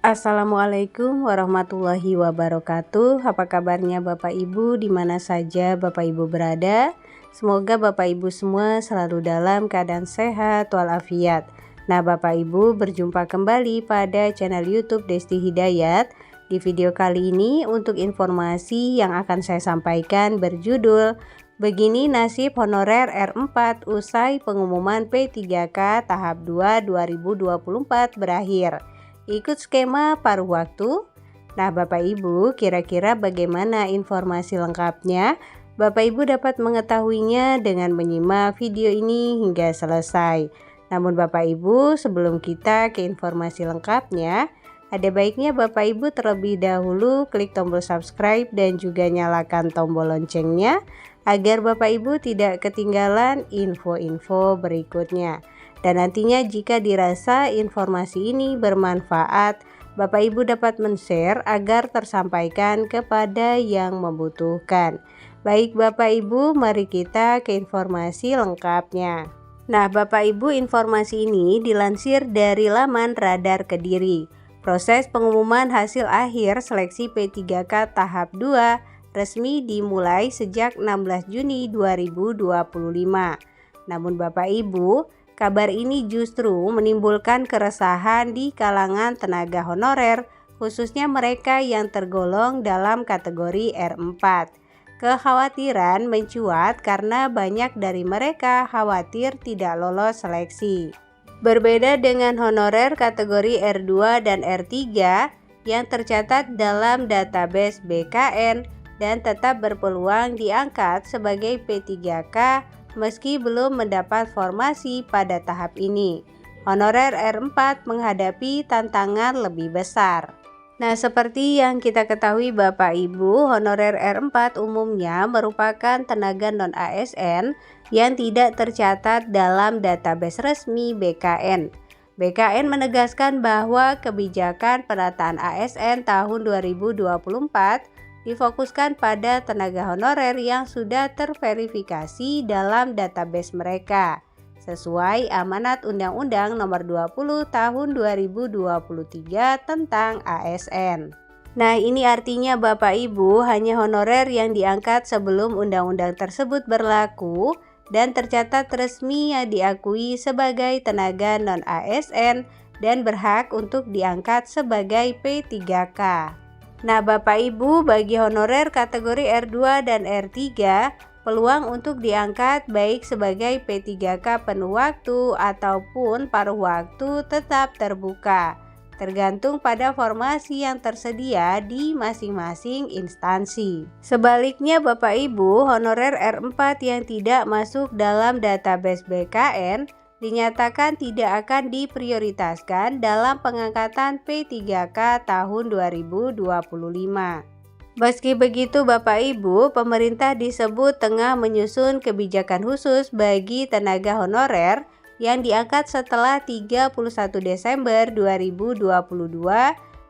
Assalamualaikum warahmatullahi wabarakatuh. Apa kabarnya Bapak Ibu di mana saja Bapak Ibu berada? Semoga Bapak Ibu semua selalu dalam keadaan sehat walafiat. Nah, Bapak Ibu berjumpa kembali pada channel YouTube Desti Hidayat. Di video kali ini untuk informasi yang akan saya sampaikan berjudul Begini nasib honorer R4 usai pengumuman P3K tahap 2 2024 berakhir. Ikut skema paruh waktu. Nah, Bapak Ibu, kira-kira bagaimana informasi lengkapnya? Bapak Ibu dapat mengetahuinya dengan menyimak video ini hingga selesai. Namun Bapak Ibu, sebelum kita ke informasi lengkapnya, ada baiknya Bapak Ibu terlebih dahulu klik tombol subscribe dan juga nyalakan tombol loncengnya agar Bapak Ibu tidak ketinggalan info-info berikutnya. Dan nantinya jika dirasa informasi ini bermanfaat, Bapak Ibu dapat men-share agar tersampaikan kepada yang membutuhkan. Baik Bapak Ibu, mari kita ke informasi lengkapnya. Nah, Bapak Ibu, informasi ini dilansir dari laman Radar Kediri. Proses pengumuman hasil akhir seleksi P3K tahap 2 resmi dimulai sejak 16 Juni 2025. Namun Bapak Ibu, kabar ini justru menimbulkan keresahan di kalangan tenaga honorer, khususnya mereka yang tergolong dalam kategori R4. Kekhawatiran mencuat karena banyak dari mereka khawatir tidak lolos seleksi. Berbeda dengan honorer kategori R2 dan R3 yang tercatat dalam database BKN dan tetap berpeluang diangkat sebagai P3K meski belum mendapat formasi pada tahap ini. Honorer R4 menghadapi tantangan lebih besar. Nah, seperti yang kita ketahui Bapak Ibu, honorer R4 umumnya merupakan tenaga non-ASN yang tidak tercatat dalam database resmi BKN. BKN menegaskan bahwa kebijakan penataan ASN tahun 2024 difokuskan pada tenaga honorer yang sudah terverifikasi dalam database mereka sesuai amanat Undang-Undang Nomor 20 Tahun 2023 tentang ASN. Nah, ini artinya Bapak Ibu hanya honorer yang diangkat sebelum undang-undang tersebut berlaku dan tercatat resmi yang diakui sebagai tenaga non-ASN dan berhak untuk diangkat sebagai P3K. Nah, Bapak Ibu, bagi honorer kategori R2 dan R3, peluang untuk diangkat baik sebagai P3K penuh waktu ataupun paruh waktu tetap terbuka, tergantung pada formasi yang tersedia di masing-masing instansi. Sebaliknya Bapak Ibu, honorer R4 yang tidak masuk dalam database BKN dinyatakan tidak akan diprioritaskan dalam pengangkatan P3K tahun 2025. Meski begitu Bapak Ibu, pemerintah disebut tengah menyusun kebijakan khusus bagi tenaga honorer yang diangkat setelah 31 Desember 2022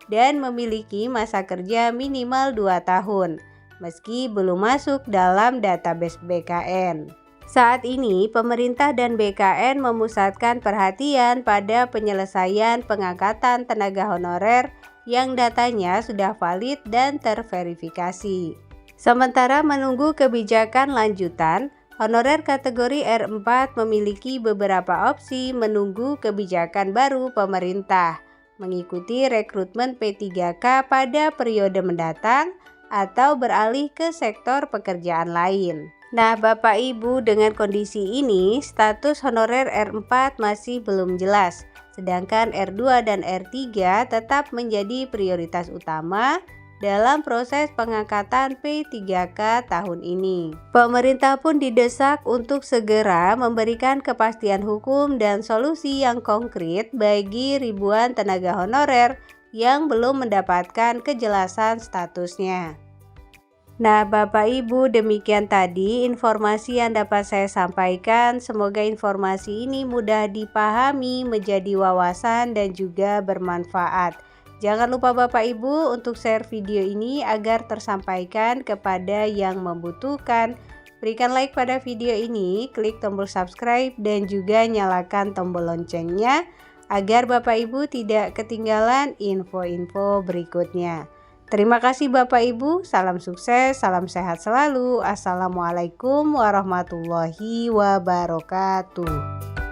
dan memiliki masa kerja minimal 2 tahun, meski belum masuk dalam database BKN. Saat ini, pemerintah dan BKN memusatkan perhatian pada penyelesaian pengangkatan tenaga honorer yang datanya sudah valid dan terverifikasi. Sementara menunggu kebijakan lanjutan, honorer kategori R4 memiliki beberapa opsi menunggu kebijakan baru pemerintah, mengikuti rekrutmen P3K pada periode mendatang atau beralih ke sektor pekerjaan lain. Nah, Bapak Ibu, dengan kondisi ini, status honorer R4 masih belum jelas. Sedangkan R2 dan R3 tetap menjadi prioritas utama dalam proses pengangkatan P3K tahun ini. Pemerintah pun didesak untuk segera memberikan kepastian hukum dan solusi yang konkret bagi ribuan tenaga honorer yang belum mendapatkan kejelasan statusnya. Nah, Bapak Ibu, demikian tadi informasi yang dapat saya sampaikan. Semoga informasi ini mudah dipahami, menjadi wawasan dan juga bermanfaat. Jangan lupa Bapak Ibu untuk share video ini agar tersampaikan kepada yang membutuhkan. Berikan like pada video ini, klik tombol subscribe dan juga nyalakan tombol loncengnya agar Bapak Ibu tidak ketinggalan info-info berikutnya. Terima kasih Bapak Ibu, salam sukses, salam sehat selalu. Assalamualaikum warahmatullahi wabarakatuh.